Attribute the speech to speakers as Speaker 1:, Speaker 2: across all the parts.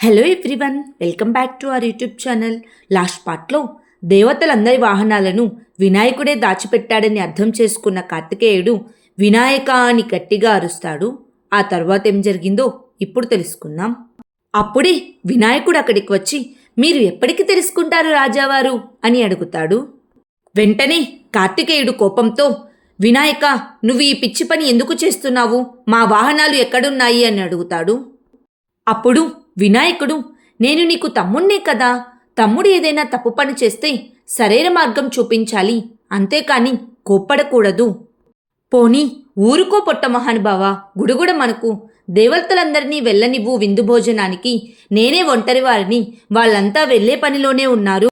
Speaker 1: Hello everyone, welcome back to our YouTube channel. Last పార్ట్లో దేవతలందరి వాహనాలను వినాయకుడే దాచిపెట్టాడని అర్థం చేసుకున్న కార్తికేయుడు వినాయక అని గట్టిగా అరుస్తాడు. ఆ తర్వాత ఏం జరిగిందో ఇప్పుడు తెలుసుకుందాం. అప్పుడే వినాయకుడు అక్కడికి వచ్చి, మీరు ఎప్పటికి తెలుసుకుంటారు రాజావారు అని అడుగుతాడు. వెంటనే కార్తికేయుడు కోపంతో, వినాయక, నువ్వు ఈ పిచ్చి పని ఎందుకు చేస్తున్నావు? మా వాహనాలు ఎక్కడున్నాయి అని అడుగుతాడు. అప్పుడు వినాయకుడు, నేను నీకు తమ్ముణ్ణే కదా, తమ్ముడు ఏదైనా తప్పు పని చేస్తే సరైన మార్గం చూపించాలి, అంతేకాని కోప్పడకూడదు. పోనీ ఊరుకో పొట్ట మహానుభావా, గుడుగుడ మనకు, దేవతలందరినీ వెళ్ళనివ్వు విందు భోజనానికి, నేనే ఒంటరి వారిని, వాళ్ళంతా వెళ్ళే పనిలోనే ఉన్నారు.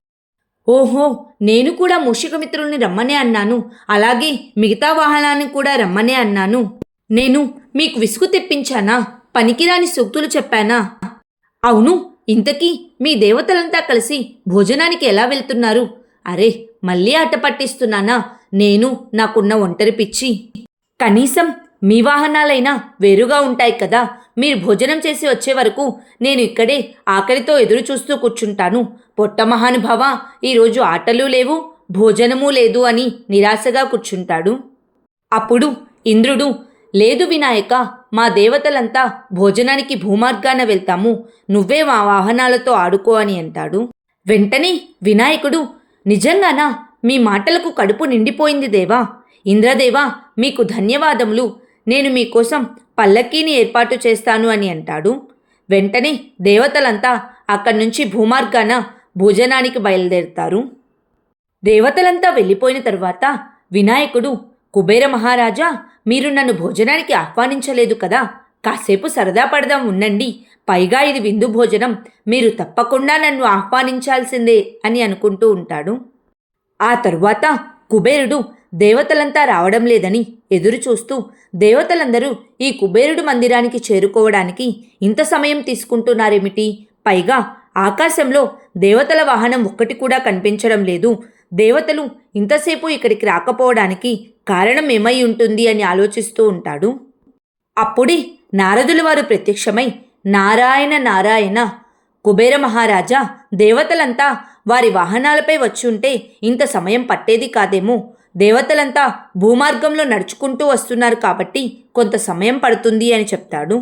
Speaker 1: ఓహో, నేను కూడా మూషికమిత్రుల్ని రమ్మనే అన్నాను, అలాగే మిగతా వాహనాన్ని కూడా రమ్మనే అన్నాను. నేను మీకు విసుగు తెప్పించానా? పనికిరాని సూక్తులు చెప్పానా? అవును, ఇంతకీ మీ దేవతలంతా కలిసి భోజనానికి ఎలా వెళ్తున్నారు? అరే, మళ్ళీ ఆట పట్టిస్తున్నానా? నేను నాకున్న ఒంటరి పిచ్చి. కనీసం మీ వాహనాలైనా వేరుగా ఉంటాయి కదా. మీరు భోజనం చేసి వచ్చే వరకు నేను ఇక్కడే ఆకలితో ఎదురు చూస్తూ కూర్చుంటాను. పొట్ట మహానుభావ, ఈరోజు ఆటలు లేవు, భోజనమూ లేదు అని నిరాశగా కూర్చుంటాడు. అప్పుడు ఇంద్రుడు, లేదు వినాయక, మా దేవతలంతా భోజనానికి భూమార్గాన వెళ్తాము, నువ్వే మా వాహనాలతో ఆడుకో అని అంటాడు. వెంటనే వినాయకుడు, నిజంగానా? మీ మాటలకు కడుపు నిండిపోయింది దేవా. ఇంద్రదేవా, మీకు ధన్యవాదములు, నేను మీకోసం పల్లకీని ఏర్పాటు చేస్తాను అని అంటాడు. వెంటనే దేవతలంతా అక్కడి నుంచి భూమార్గాన భోజనానికి బయలుదేరుతారు. దేవతలంతా వెళ్ళిపోయిన తరువాత వినాయకుడు, కుబేర మహారాజా, మీరు నన్ను భోజనానికి ఆహ్వానించలేదు కదా, కాసేపు సరదా పడదాం ఉండండి, పైగా ఇది విందు భోజనం, మీరు తప్పకుండా నన్ను ఆహ్వానించాల్సిందే అని అనుకుంటూ ఉంటాడు. ఆ తరువాత కుబేరుడు దేవతలంతా రావడం లేదని ఎదురు చూస్తూ, దేవతలందరూ ఈ కుబేరుడు మందిరానికి చేరుకోవడానికి ఇంత సమయం తీసుకుంటున్నారేమిటి? పైగా ఆకాశంలో దేవతల వాహనం ఒక్కటి కూడా కనిపించడం లేదు, దేవతలు ఇంతసేపు ఇక్కడికి రాకపోవడానికి కారణం ఏమై ఉంటుంది అని ఆలోచిస్తూ ఉంటాడు. అప్పుడే నారదుల వారు ప్రత్యక్షమై, నారాయణ నారాయణ, కుబేర మహారాజా, దేవతలంతా వారి వాహనాలపై వచ్చుంటే ఇంత సమయం పట్టేది కాదేమో, దేవతలంతా భూమార్గంలో నడుచుకుంటూ వస్తున్నారు కాబట్టి కొంత సమయం పడుతుంది అని చెప్తాడు.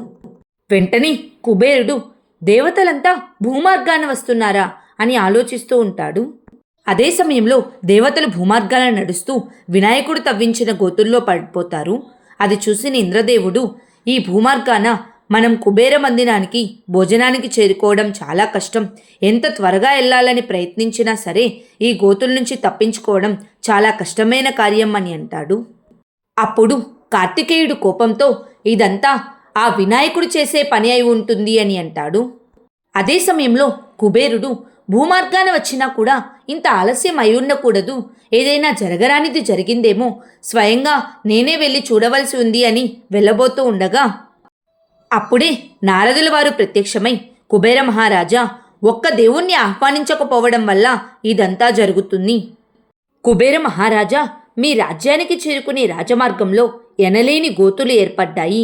Speaker 1: వెంటనే కుబేరుడు, దేవతలంతా భూమార్గాన వస్తున్నారా అని ఆలోచిస్తూ ఉంటాడు. అదే సమయంలో దేవతలు భూమార్గాన నడుస్తూ వినాయకుడు తవ్వించిన గోతుల్లో పడిపోతారు. అది చూసిన ఇంద్రదేవుడు, ఈ భూమార్గాన మనం కుబేర మందిరానికి భోజనానికి చేరుకోవడం చాలా కష్టం, ఎంత త్వరగా వెళ్ళాలని ప్రయత్నించినా సరే ఈ గోతుల నుంచి తప్పించుకోవడం చాలా కష్టమైన కార్యం అని అంటాడు. అప్పుడు కార్తికేయుడు కోపంతో, ఇదంతా ఆ వినాయకుడు చేసే పని అయి ఉంటుంది అని అంటాడు. అదే సమయంలో కుబేరుడు, భూమార్గాన వచ్చినా కూడా ఇంత ఆలస్యం అయి ఉండకూడదు, ఏదైనా జరగరానిది జరిగిందేమో, స్వయంగా నేనే వెళ్ళి చూడవలసి ఉంది అని వెళ్ళబోతూ ఉండగా అప్పుడే నారదుల వారు ప్రత్యక్షమై, కుబేర మహారాజా, ఒక్క దేవుణ్ణి ఆహ్వానించకపోవడం వల్ల ఇదంతా జరుగుతుంది. కుబేర మహారాజా, మీ రాజ్యానికి చేరుకునే రాజమార్గంలో ఎనలేని గోతులు ఏర్పడ్డాయి.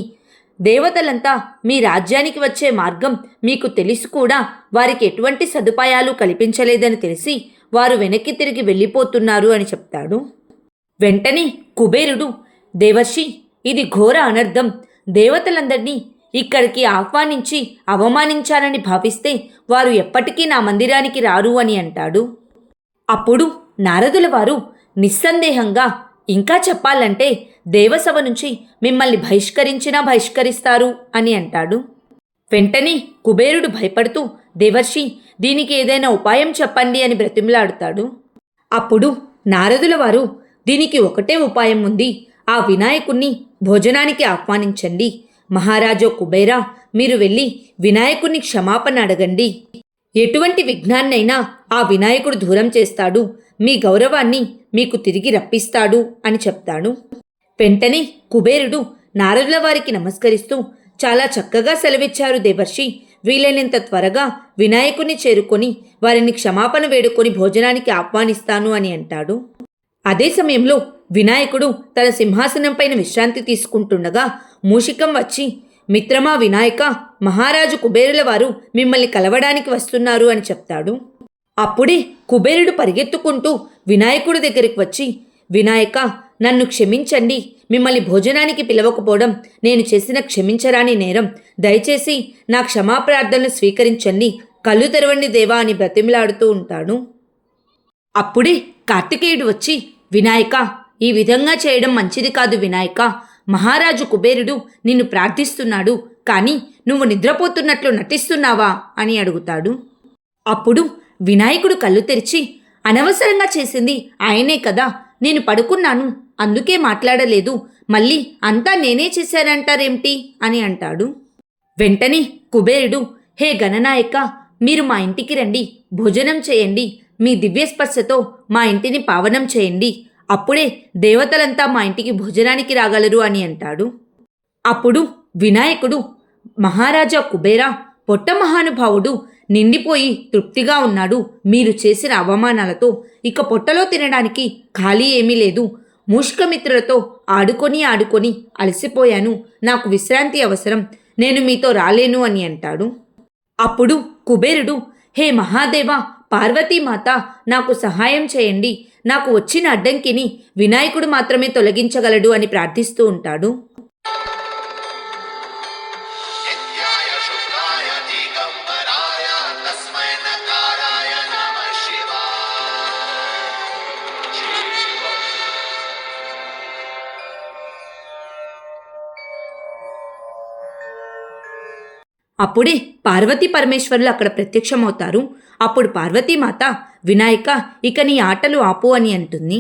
Speaker 1: దేవతలంతా మీ రాజ్యానికి వచ్చే మార్గం మీకు తెలిసి కూడా వారికి ఎటువంటి సదుపాయాలు కల్పించలేదని తెలిసి వారు వెనక్కి తిరిగి వెళ్ళిపోతున్నారు అని చెప్తాడు. వెంటనే కుబేరుడు, దేవర్షి, ఇది ఘోర అనర్థం, దేవతలందరినీ ఇక్కడికి ఆహ్వానించి అవమానించాలని భావిస్తే వారు ఎప్పటికీ నా మందిరానికి రారు అని అంటాడు. అప్పుడు నారదుల వారు నిస్సందేహంగా, ఇంకా చెప్పాలంటే దేవసభ నుంచి మిమ్మల్ని బహిష్కరిస్తారు అని అంటాడు. వెంటనే కుబేరుడు భయపడుతూ, దేవర్షి, దీనికి ఏదైనా ఉపాయం చెప్పండి అని బ్రతిమలాడుతాడు. అప్పుడు నారదుల వారు, దీనికి ఒకటే ఉపాయం ఉంది, ఆ వినాయకుణ్ణి భోజనానికి ఆహ్వానించండి. మహారాజో కుబేరా, మీరు వెళ్ళి వినాయకుణ్ణి క్షమాపణ అడగండి, ఎటువంటి విఘ్నాన్నైనా ఆ వినాయకుడు దూరం చేస్తాడు, మీ గౌరవాన్ని మీకు తిరిగి రప్పిస్తాడు అని చెప్తాడు. వెంటనే కుబేరుడు నారదుల వారికి నమస్కరిస్తూ, చాలా చక్కగా సెలవిచ్చారు దేవర్షి, వీలైనంత త్వరగా వినాయకుని చేరుకొని వారిని క్షమాపణ వేడుకొని భోజనానికి ఆహ్వానిస్తాను అని అంటాడు. అదే సమయంలో వినాయకుడు తన సింహాసనం పైన విశ్రాంతి తీసుకుంటుండగా మూషికం వచ్చి, మిత్రమా వినాయక, మహారాజు కుబేరుల వారు మిమ్మల్ని కలవడానికి వస్తున్నారు అని చెప్తాడు. అప్పుడే కుబేరుడు పరిగెత్తుకుంటూ వినాయకుడి దగ్గరికి వచ్చి, వినాయక, నన్ను క్షమించండి, మిమ్మల్ని భోజనానికి పిలవకపోవడం నేను చేసిన క్షమించరాని నేరం. దయచేసి నా క్షమాప్రార్థనలు స్వీకరించండి, కళ్ళు తెరవండి దేవా అని బ్రతిమలాడుతూ ఉంటాడు. అప్పుడే కార్తికేయుడు వచ్చి, వినాయక, ఈ విధంగా చేయడం మంచిది కాదు వినాయక. మహారాజు కుబేరుడు నిన్ను ప్రార్థిస్తున్నాడు, కానీ నువ్వు నిద్రపోతున్నట్లు నటిస్తున్నావా అని అడుగుతాడు. అప్పుడు వినాయకుడు కళ్ళు తెరిచి, అనవసరంగా చేసింది ఆయనే కదా, నేను పడుకున్నాను, అందుకే మాట్లాడలేదు, మళ్ళీ అంతా నేనే చేశానంటారేమిటి అని అంటాడు. వెంటనే కుబేరుడు, హే గణనాయక, మీరు మా ఇంటికి రండి, భోజనం చేయండి, మీ దివ్యస్పర్శతో మా ఇంటిని పావనం చేయండి, అప్పుడే దేవతలంతా మా ఇంటికి భోజనానికి రాగలరు అని అంటాడు. అప్పుడు వినాయకుడు, మహారాజా కుబేరా, పొట్ట మహానుభావుడు నిండిపోయి తృప్తిగా ఉన్నాడు, మీరు చేసిన అవమానాలతో ఇక పొట్టలో తినడానికి ఖాళీ ఏమీ లేదు, మూషికమిత్రులతో ఆడుకొని ఆడుకొని అలసిపోయాను, నాకు విశ్రాంతి అవసరం, నేను మీతో రాలేను అని అంటాడు. అప్పుడు కుబేరుడు, హే మహాదేవా, పార్వతీమాత, నాకు సహాయం చేయండి, నాకు వచ్చిన అడ్డంకిని వినాయకుడు మాత్రమే తొలగించగలడు అని ప్రార్థిస్తూ ఉంటాడు. అప్పుడే పార్వతీ పరమేశ్వరులు అక్కడ ప్రత్యక్షమవుతారు. అప్పుడు పార్వతీమాత, వినాయక, ఇక నీ ఆటలు ఆపు అని అంటుంది.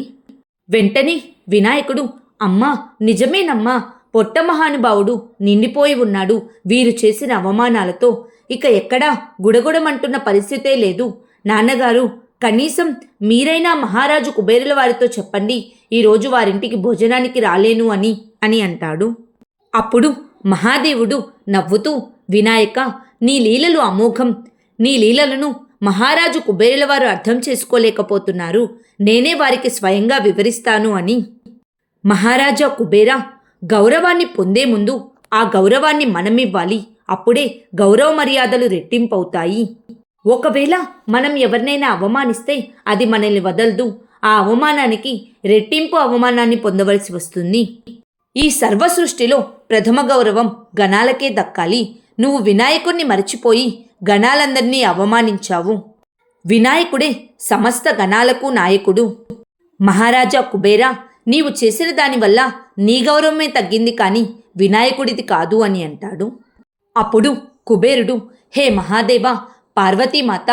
Speaker 1: వెంటనే వినాయకుడు, అమ్మా, నిజమేనమ్మా, పొట్ట మహానుభావుడు నిండిపోయి ఉన్నాడు, వీరు చేసిన అవమానాలతో ఇక ఎక్కడా గుడగుడమంటున్న పరిస్థితే లేదు. నాన్నగారు, కనీసం మీరైనా మహారాజు కుబేరుల వారితో చెప్పండి, ఈరోజు వారింటికి భోజనానికి రాలేను అని అంటాడు. అప్పుడు మహాదేవుడు నవ్వుతూ, వినాయక, నీ లీలలు అమోఘం, నీ లీలలను మహారాజు కుబేరుల వారు అర్థం చేసుకోలేకపోతున్నారు, నేనే వారికి స్వయంగా వివరిస్తాను అని. మహారాజా కుబేరా, గౌరవాన్ని పొందే ముందు ఆ గౌరవాన్ని మనమివ్వాలి, అప్పుడే గౌరవ మర్యాదలు రెట్టింపవుతాయి. ఒకవేళ మనం ఎవరినైనా అవమానిస్తే అది మనల్ని వదలదు, ఆ అవమానానికి రెట్టింపు అవమానాన్ని పొందవలసి వస్తుంది. ఈ సర్వ సృష్టిలో ప్రథమ గౌరవం గణాలకే దక్కాలి. నువ్వు వినాయకుణ్ణి మరచిపోయి గణాలందరినీ అవమానించావు. వినాయకుడే సమస్త గణాలకు నాయకుడు. మహారాజా కుబేరా, నీవు చేసిన దానివల్ల నీ గౌరవమే తగ్గింది, కానీ వినాయకుడిది కాదు అని అంటాడు. అప్పుడు కుబేరుడు, హే మహాదేవా, పార్వతీమాత,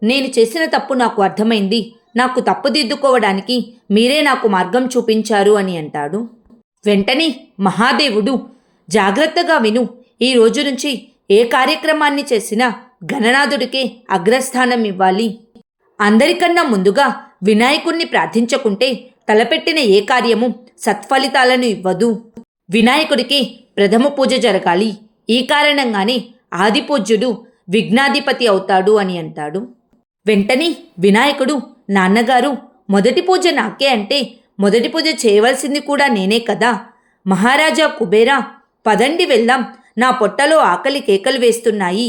Speaker 1: నేను చేసిన తప్పు నాకు అర్థమైంది, నాకు తప్పుదిద్దుకోవడానికి మీరే నాకు మార్గం చూపించారు అని అంటాడు. వెంటనే మహాదేవుడు, జాగ్రత్తగా విను, ఈ రోజు నుంచి ఏ కార్యక్రమాన్ని చేసినా గణనాథుడికే అగ్రస్థానం ఇవ్వాలి. అందరికన్నా ముందుగా వినాయకుణ్ణి ప్రార్థించకుంటే తలపెట్టిన ఏ కార్యము సత్ఫలితాలను ఇవ్వదు. వినాయకుడికి ప్రథమ పూజ జరగాలి, ఈ కారణంగానే ఆదిపూజ్యుడు విఘ్నాధిపతి అవుతాడు అని అంటాడు. వెంటనే వినాయకుడు, నాన్నగారు, మొదటి పూజ నాకే అంటే మొదటి పూజ చేయవలసింది కూడా నేనే కదా. మహారాజా కుబేరా, పదండి వెళ్దాం, నా పొట్టలో ఆకలి కేకలు వేస్తున్నాయి,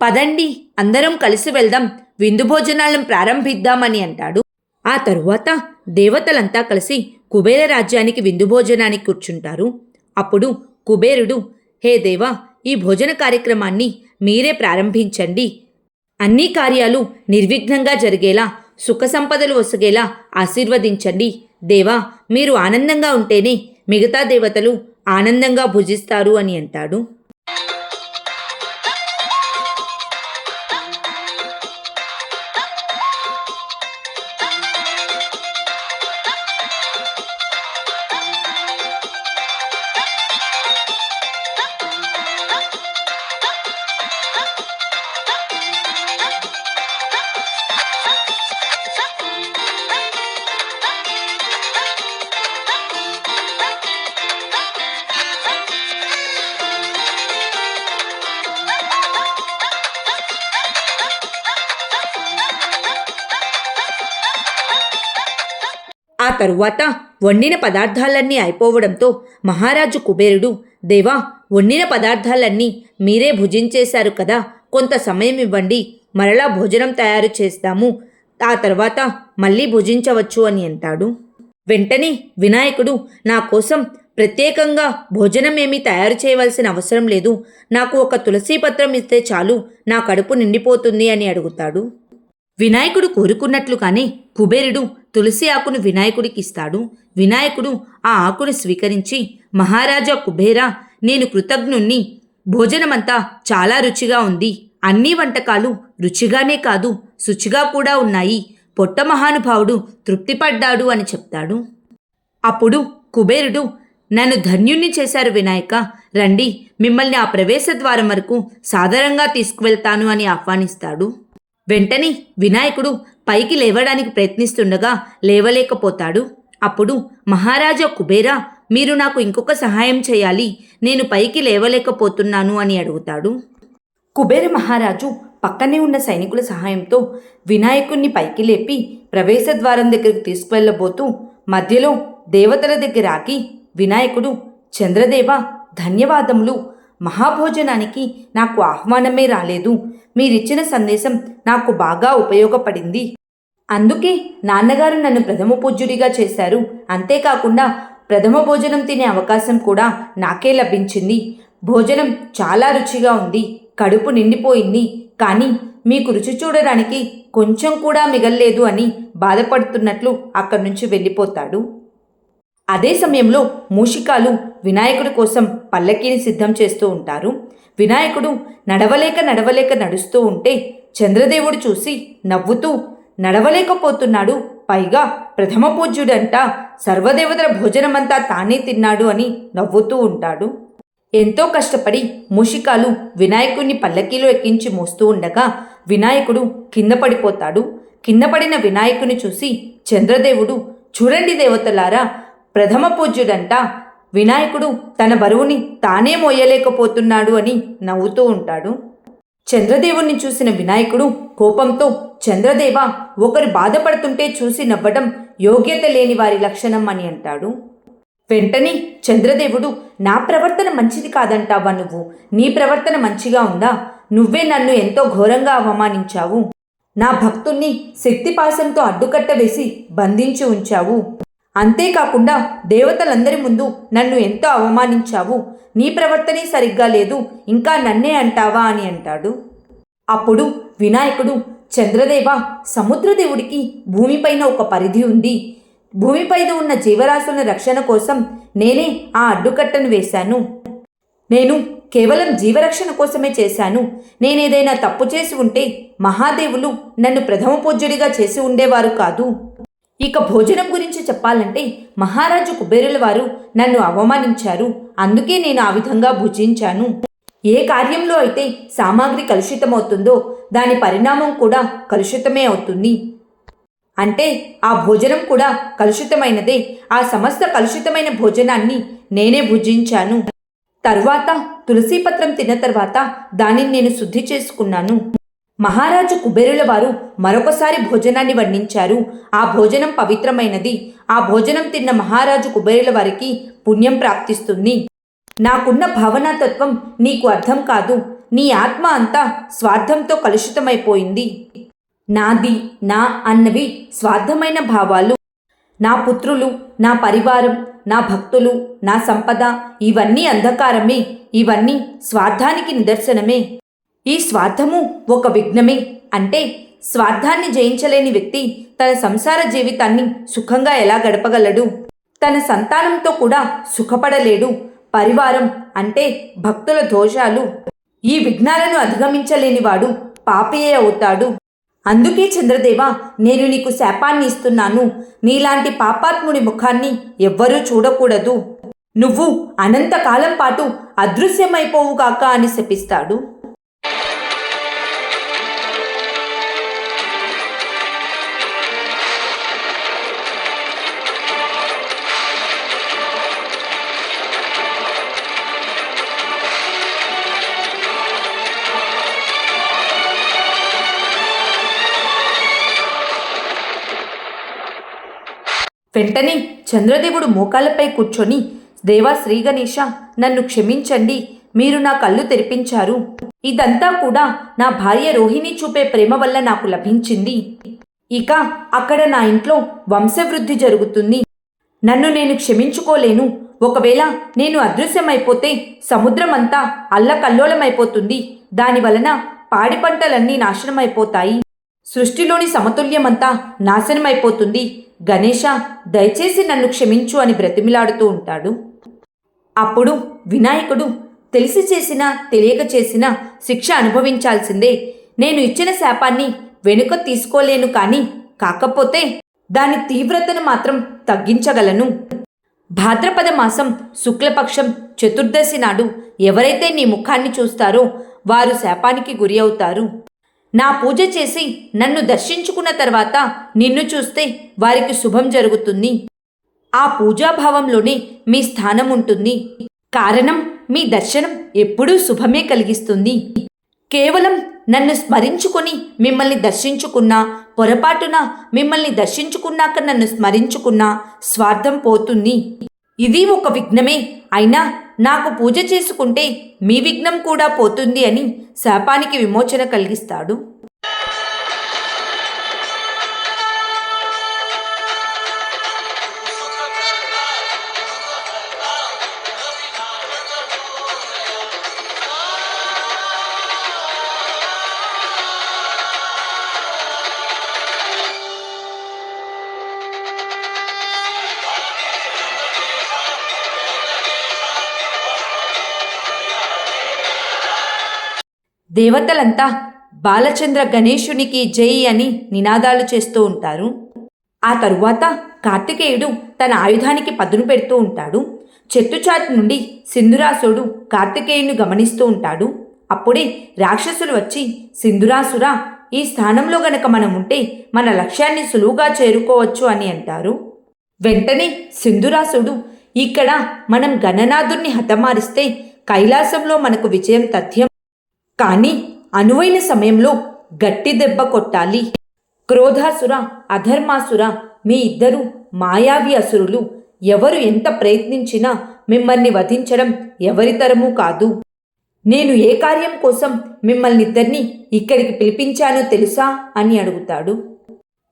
Speaker 1: పదండి అందరం కలిసి వెళ్దాం, విందు భోజనాలను ప్రారంభిద్దామని అంటాడు. ఆ తరువాత దేవతలంతా కలిసి కుబేర రాజ్యానికి విందు భోజనానికి కూర్చుంటారు. అప్పుడు కుబేరుడు, హే దేవా, ఈ భోజన కార్యక్రమాన్ని మీరే ప్రారంభించండి, అన్ని కార్యాలు నిర్విఘ్నంగా జరిగేలా, సుఖ సంపదలు ఒసగేలా ఆశీర్వదించండి. దేవా, మీరు ఆనందంగా ఉంటేనే మిగతా దేవతలు ఆనందంగా భుజిస్తారు అని అంటాడు. తరువాత వండిన పదార్థాలన్నీ అయిపోవడంతో మహారాజు కుబేరుడు, దేవా, వండిన పదార్థాలన్నీ మీరే భుజించేశారు కదా, కొంత సమయం ఇవ్వండి, మరలా భోజనం తయారు చేస్తాము, ఆ తర్వాత మళ్ళీ భుజించవచ్చు అని అంటాడు. వెంటనే వినాయకుడు, నా కోసం ప్రత్యేకంగా భోజనం ఏమీ తయారు చేయవలసిన అవసరం లేదు, నాకు ఒక తులసీ పత్రం ఇస్తే చాలు, నా కడుపు నిండిపోతుంది అని అడుగుతాడు. వినాయకుడు కోరుకున్నట్లుగానే కుబేరుడు తులసి ఆకును వినాయకుడికి ఇస్తాడు. వినాయకుడు ఆ ఆకును స్వీకరించి, మహారాజా కుబేరా, నేను కృతజ్ఞుణ్ణి, భోజనమంతా చాలా రుచిగా ఉంది, అన్ని వంటకాలు రుచిగానే కాదు శుచిగా కూడా ఉన్నాయి, పొట్ట మహానుభావుడు తృప్తిపడ్డాడు అని చెప్తాడు. అప్పుడు కుబేరుడు, నన్ను ధన్యుణ్ణి చేశారు వినాయక, రండి, మిమ్మల్ని ఆ ప్రవేశ ద్వారం వరకు సాదరంగా తీసుకువెళ్తాను అని ఆహ్వానిస్తాడు. వెంటనే వినాయకుడు పైకి లేవడానికి ప్రయత్నిస్తుండగా లేవలేకపోతాడు. అప్పుడు మహారాజా కుబేరా, మీరు నాకు ఇంకొక సహాయం చేయాలి, నేను పైకి లేవలేకపోతున్నాను అని అడుగుతాడు. కుబేర మహారాజు పక్కనే ఉన్న సైనికుల సహాయంతో వినాయకుణ్ణి పైకి లేపి ప్రవేశ ద్వారం దగ్గరకు తీసుకువెళ్ళబోతూ మధ్యలో దేవతల దగ్గర ఆగి, వినాయకుడు, చంద్రదేవ, ధన్యవాదములు, మహాభోజనానికి నాకు ఆహ్వానమే రాలేదు, మీరిచ్చిన సందేశం నాకు బాగా ఉపయోగపడింది, అందుకే నాన్నగారు నన్ను ప్రథమ పూజ్యుడిగా చేశారు, అంతేకాకుండా ప్రథమ భోజనం తినే అవకాశం కూడా నాకే లభించింది, భోజనం చాలా రుచిగా ఉంది, కడుపు నిండిపోయింది, కానీ మీకు రుచి చూడడానికి కొంచెం కూడా మిగల్లేదు అని బాధపడుతున్నట్లు అక్కడి నుంచి వెళ్ళిపోతాడు. అదే సమయంలో మూషికాలు వినాయకుడి కోసం పల్లకీని సిద్ధం చేస్తూ ఉంటారు. వినాయకుడు నడవలేక నడుస్తూ ఉంటే చంద్రదేవుడు చూసి నవ్వుతూ, నడవలేకపోతున్నాడు, పైగా ప్రథమ పూజ్యుడంట, సర్వదేవతల భోజనమంతా తానే తిన్నాడు అని నవ్వుతూ ఉంటాడు. ఎంతో కష్టపడి మూషికాలు వినాయకుడిని పల్లకీలో ఎక్కించి మోస్తూ ఉండగా వినాయకుడు కింద పడిపోతాడు. కింద పడిన వినాయకుని చూసి చంద్రదేవుడు, చూడండి దేవతలారా, ప్రథమ పూజ్యుడంట, వినాయకుడు తన బరువుని తానే మోయలేకపోతున్నాడు అని నవ్వుతూ ఉంటాడు. చంద్రదేవుణ్ణి చూసిన వినాయకుడు కోపంతో, చంద్రదేవ, ఒకరు బాధపడుతుంటే చూసి నవ్వడం యోగ్యత లేని వారి లక్షణం అని అంటాడు. వెంటనే చంద్రదేవుడు, నా ప్రవర్తన మంచిది కాదంటావా నువ్వు? నీ ప్రవర్తన మంచిగా ఉందా? నువ్వే నన్ను ఎంతో ఘోరంగా అవమానించావు, నా భక్తుణ్ణి శక్తిపాశంతో అడ్డుకట్ట వేసి బంధించి ఉంచావు, అంతేకాకుండా దేవతలందరి ముందు నన్ను ఎంతో అవమానించావు, నీ ప్రవర్తనే సరిగ్గా లేదు, ఇంకా నన్నే అంటావా అని అంటాడు. అప్పుడు వినాయకుడు, చంద్రదేవ, సముద్రదేవుడికి భూమిపైన ఒక పరిధి ఉంది, భూమిపైన ఉన్న జీవరాశుల రక్షణ కోసం నేనే ఆ అడ్డుకట్టను వేశాను, నేను కేవలం జీవరక్షణ కోసమే చేశాను, నేనేదైనా తప్పు చేసి ఉంటే మహాదేవులు నన్ను ప్రథమ పూజ్యుడిగా చేసి ఉండేవారు కాదు. ఇక భోజనం గురించి చెప్పాలంటే మహారాజు కుబేరుల వారు నన్ను అవమానించారు, అందుకే నేను ఆ విధంగా భుజించాను. ఏ కార్యంలో అయితే సామాగ్రి కలుషితమవుతుందో దాని పరిణామం కూడా కలుషితమే అవుతుంది, అంటే ఆ భోజనం కూడా కలుషితమైనదే. ఆ సమస్త కలుషితమైన భోజనాన్ని నేనే భుజించాను. తర్వాత తులసీపత్రం తిన్న తర్వాత దానిని నేను శుద్ధి చేసుకున్నాను. మహారాజు కుబేరుల వారు మరొకసారి భోజనాన్ని వండించారు. ఆ భోజనం పవిత్రమైనది. ఆ భోజనం తిన్న మహారాజు కుబేరుల వారికి పుణ్యం ప్రాప్తిస్తుంది. నాకున్న భావనాతత్వం నీకు అర్థం కాదు. నీ ఆత్మ అంతా స్వార్థంతో కలుషితమైపోయింది. నాది, నా అన్నవి స్వార్థమైన భావాలు. నా పుత్రులు, నా పరివారం, నా భక్తులు, నా సంపద, ఇవన్నీ అంధకారమే. ఇవన్నీ స్వార్థానికి నిదర్శనమే. ఈ స్వార్థము ఒక విఘ్నమే. అంటే స్వార్థాన్ని జయించలేని వ్యక్తి తన సంసార జీవితాన్ని సుఖంగా ఎలా గడపగలడు? తన సంతానంతో కూడా సుఖపడలేడు. పరివారం అంటే భక్తుల దోషాలు. ఈ విఘ్నాలను అధిగమించలేనివాడు పాపియే అవుతాడు. అందుకే చంద్రదేవ, నేను నీకు శాపాన్ని ఇస్తున్నాను. నీలాంటి పాపాత్ముడి ముఖాన్ని ఎవ్వరూ చూడకూడదు. నువ్వు అనంతకాలం పాటు అదృశ్యమైపోవుగాక అని శపిస్తాడు. వెంటనే చంద్రదేవుడు మోకాళ్ళపై కూర్చొని, దేవా శ్రీ గణేశ, నన్ను క్షమించండి. మీరు నా కళ్ళు తెరిపించారు. ఇదంతా కూడా నా భార్య రోహిణి చూపే ప్రేమ వల్ల నాకు లభించింది. ఇక అక్కడ నా ఇంట్లో వంశవృద్ధి జరుగుతుంది. నన్ను నేను క్షమించుకోలేను. ఒకవేళ నేను అదృశ్యమైపోతే సముద్రమంతా అల్లకల్లోలమైపోతుంది. దానివలన పాడి పంటలన్నీ నాశనమైపోతాయి. సృష్టిలోని సమతుల్యమంతా నాశనమైపోతుంది. గణేశ, దయచేసి నన్ను క్షమించు అని బ్రతిమిలాడుతూ ఉంటాడు. అప్పుడు వినాయకుడు, తెలిసి చేసినా తెలియక చేసినా శిక్ష అనుభవించాల్సిందే. నేను ఇచ్చిన శాపాన్ని వెనుక తీసుకోలేను, కానీ కాకపోతే దాని తీవ్రతను మాత్రం తగ్గించగలను. భాద్రపద మాసం శుక్లపక్షం చతుర్దశి నాడు ఎవరైతే నీ ముఖాన్ని చూస్తారో వారు శాపానికి గురి అవుతారు. నా పూజ చేసి నన్ను దర్శించుకున్న తర్వాత నిన్ను చూస్తే వారికి శుభం జరుగుతుంది. ఆ పూజాభావంలోనే మీ స్థానం ఉంటుంది. కారణం, మీ దర్శనం ఎప్పుడూ శుభమే కలిగిస్తుంది. కేవలం నన్ను స్మరించుకొని మిమ్మల్ని దర్శించుకున్నా, పొరపాటున మిమ్మల్ని దర్శించుకున్నాక నన్ను స్మరించుకున్నా స్వార్థం పోతుంది. ఇది ఒక విఘ్నమే, అయినా నాకు పూజ చేసుకుంటే మీ విఘ్నం కూడా పోతుంది అని శాపానికి విమోచన కలిగిస్తాడు. దేవతలంతా బాలచంద్ర గణేశునికి జై అని నినాదాలు చేస్తూ ఉంటారు. ఆ తరువాత కార్తికేయుడు తన ఆయుధానికి పదును పెడుతూ ఉంటాడు. చెట్టుచాటు నుండి సింధురాసుడు కార్తికేయుని గమనిస్తూ ఉంటాడు. అప్పుడే రాక్షసులు వచ్చి, సింధురాసురా, ఈ స్థానంలో గనక మనం ఉంటే మన లక్ష్యాన్ని సులువుగా చేరుకోవచ్చు అని అంటారు. వెంటనే సింధురాసుడు, ఇక్కడ మనం గణనాథుణ్ణి హతమారిస్తే కైలాసంలో మనకు విజయం తథ్యం. కానీ అనువైన సమయంలో గట్టి దెబ్బ కొట్టాలి. క్రోధాసుర, అధర్మాసుర, మీ ఇద్దరు మాయావి అసురులు. ఎవరు ఎంత ప్రయత్నించినా మిమ్మల్ని వధించడం ఎవరితరమూ కాదు. నేను ఏ కార్యం కోసం మిమ్మల్నిద్దరినీ ఇక్కడికి పిలిపించానో తెలుసా అని అడుగుతాడు.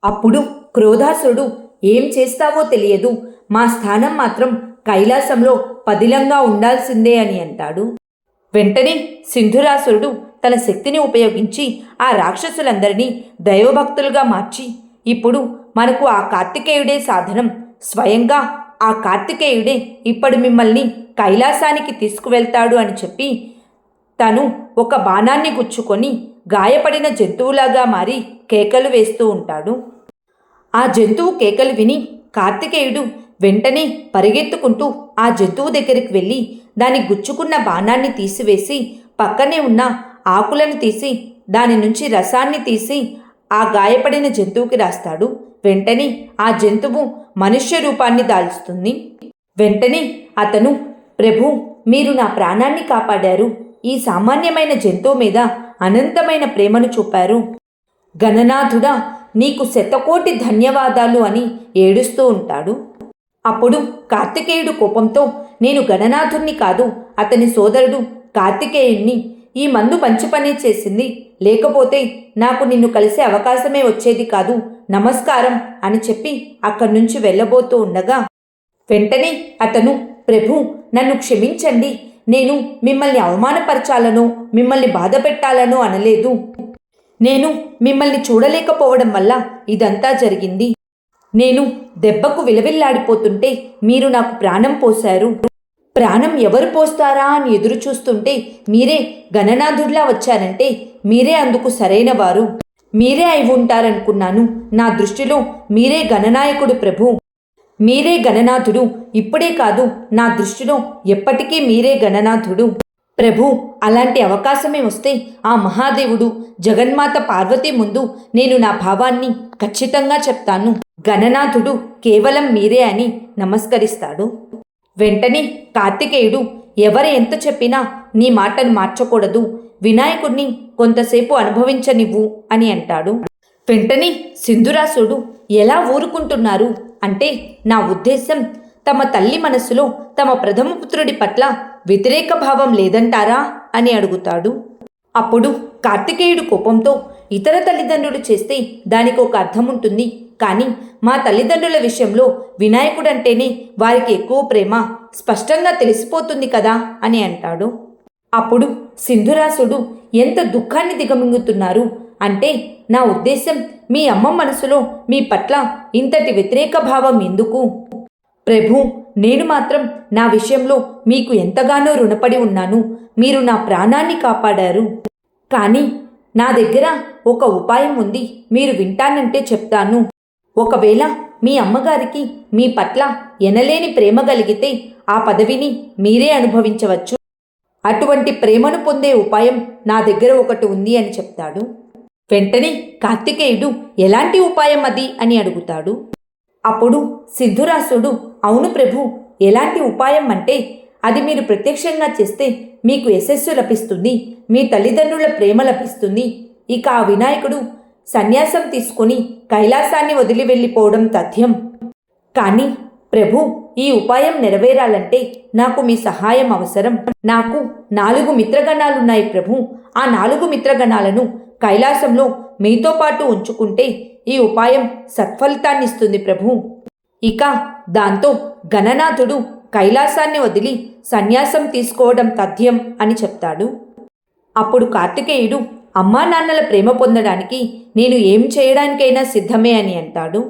Speaker 1: అప్పుడు క్రోధాసురుడు, ఏం చేస్తావో తెలియదు, మా స్థానం మాత్రం కైలాసంలో పదిలంగా ఉండాల్సిందే అని అంటాడు. వెంటనే సింధురాసురుడు తన శక్తిని ఉపయోగించి ఆ రాక్షసులందరినీ దైవభక్తులుగా మార్చి, ఇప్పుడు మనకు ఆ కార్తికేయుడే సాధనం, స్వయంగా ఆ కార్తికేయుడే ఇప్పుడు మిమ్మల్ని కైలాసానికి తీసుకువెళ్తాడు అని చెప్పి తను ఒక బాణాన్ని గుచ్చుకొని గాయపడిన జంతువులాగా మారి కేకలు వేస్తూ ఉంటాడు. ఆ జంతువు కేకలు విని కార్తికేయుడు వెంటనే పరిగెత్తుకుంటూ ఆ జంతువు దగ్గరికి వెళ్ళి దాని గుచ్చుకున్న బాణాన్ని తీసివేసి పక్కనే ఉన్న ఆకులను తీసి దాని నుంచి రసాన్ని తీసి ఆ గాయపడిన జంతువుకి రాస్తాడు. వెంటనే ఆ జంతువు మనుష్య రూపాన్ని దాల్చుతుంది. వెంటనే అతను, ప్రభు, మీరు నా ప్రాణాన్ని కాపాడారు. ఈ సామాన్యమైన జంతువు మీద అనంతమైన ప్రేమను చూపారు. గణనాథుడా, నీకు శతకోటి ధన్యవాదాలు అని ఏడుస్తూ ఉంటాడు. అప్పుడు కార్తికేయుడు కోపంతో, నేను గణనాథుణ్ణి కాదు, అతని సోదరుడు కార్తికేయుణ్ణి. ఈ మందు మంచి పనే చేసింది, లేకపోతే నాకు నిన్ను కలిసే అవకాశమే వచ్చేది కాదు. నమస్కారం అని చెప్పి అక్కడి నుంచి వెళ్ళబోతూ ఉండగా వెంటనే అతను, ప్రభు, నన్ను క్షమించండి. నేను మిమ్మల్ని అవమానపరచాలనో మిమ్మల్ని బాధ పెట్టాలనో అనలేదు. నేను మిమ్మల్ని చూడలేకపోవడం వల్ల ఇదంతా జరిగింది. నేను దెబ్బకు విలవిల్లాడిపోతుంటే మీరు నాకు ప్రాణం పోశారు. ప్రాణం ఎవరు పోస్తారా అని ఎదురు చూస్తుంటే మీరే గణనాథుడిలా వచ్చారంటే మీరే అందుకు సరైన వారు. మీరే అయి ఉంటారనుకున్నాను. నా దృష్టిలో మీరే గణనాయకుడు ప్రభు. మీరే గణనాథుడు. ఇప్పుడే కాదు, నా దృష్టిలో ఎప్పటికీ మీరే గణనాథుడు ప్రభు. అలాంటి అవకాశమే వస్తే ఆ మహాదేవుడు జగన్మాత పార్వతీ ముందు నేను నా భావాన్ని ఖచ్చితంగా చెప్తాను. గణనాథుడు కేవలం మీరే అని నమస్కరిస్తాడు. వెంటనే కార్తికేయుడు, ఎవరు ఎంత చెప్పినా నీ మాటను మార్చకూడదు, వినాయకుడిని కొంతసేపు అనుభవించనివ్వు అని అంటాడు. వెంటనే సింధురాసుడు, ఎలా ఊరుకుంటున్నారు అంటే, నా ఉద్దేశం, తమ తల్లి మనస్సులో తమ ప్రథమ పుత్రుడి పట్ల వ్యతిరేక భావం లేదంటారా అని అడుగుతాడు. అప్పుడు కార్తికేయుడు కోపంతో, ఇతర తల్లిదండ్రులు చేస్తే దానికి ఒక అర్థం ఉంటుంది, కానీ మా తల్లిదండ్రుల విషయంలో వినాయకుడంటేనే వారికి ఎక్కువ ప్రేమ స్పష్టంగా తెలిసిపోతుంది కదా అని అంటాడు. అప్పుడు సింధురాసుడు, ఎంత దుఃఖాన్ని దిగమింగుతున్నారు అంటే, నా ఉద్దేశం మీ అమ్మ మనసులో మీ పట్ల ఇంతటి వ్యతిరేక భావం ఎందుకు? ప్రభు, నేను మాత్రం నా విషయంలో మీకు ఎంతగానో రుణపడి ఉన్నాను. మీరు నా ప్రాణాన్ని కాపాడారు. కానీ నా దగ్గర ఒక ఉపాయం ఉంది, మీరు వింటానంటే చెప్తాను. ఒకవేళ మీ అమ్మగారికి మీ పట్ల ఎనలేని ప్రేమ కలిగితే ఆ పదవిని మీరే అనుభవించవచ్చు. అటువంటి ప్రేమను పొందే ఉపాయం నా దగ్గర ఒకటి ఉంది అని చెప్తాడు. వెంటనే కార్తికేయుడు, ఎలాంటి ఉపాయం అది అని అడుగుతాడు. అప్పుడు సింధురాసుడు, అవును ప్రభు, ఎలాంటి ఉపాయం అంటే, అది మీరు ప్రత్యక్షంగా చేస్తే మీకు యశస్సు లభిస్తుంది, మీ తల్లిదండ్రుల ప్రేమ లభిస్తుంది. ఇక ఆ వినాయకుడు సన్యాసం తీసుకుని కైలాసాన్ని వదిలి వెళ్ళిపోవడం తథ్యం. కానీ ప్రభు, ఈ ఉపాయం నెరవేరాలంటే నాకు మీ సహాయం అవసరం. నాకు 4 మిత్రగణాలున్నాయి ప్రభు. ఆ 4 మిత్రగణాలను కైలాసంలో మీతో పాటు ఉంచుకుంటే ఈ ఉపాయం సత్ఫలితాన్నిస్తుంది ప్రభు. ఇక దాంతో గణనాథుడు కైలాసాన్ని వదిలి సన్యాసం తీసుకోవడం తథ్యం అని చెప్తాడు. అప్పుడు కార్తికేయుడు, అమ్మా నాన్నల ప్రేమ పొందడానికి నేను ఏం చేయడానికైనా సిద్ధమే అని అంటాడు.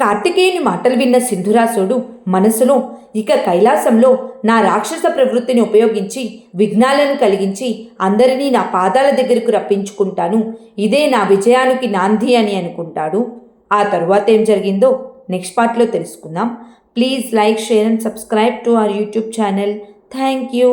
Speaker 1: కార్తికేయుని మాటలు విన్న సింధురాసుడు మనసులో, ఇక కైలాసంలో నా రాక్షస ప్రవృత్తిని ఉపయోగించి విఘ్నాలను కలిగించి అందరినీ నా పాదాల దగ్గరకు రప్పించుకుంటాను, ఇదే నా విజయానికి నాంది అని అనుకుంటాడు. ఆ తరువాత ఏం జరిగిందో నెక్స్ట్ పార్ట్లో తెలుసుకుందాం. Please like, share and subscribe to our YouTube channel. Thank you.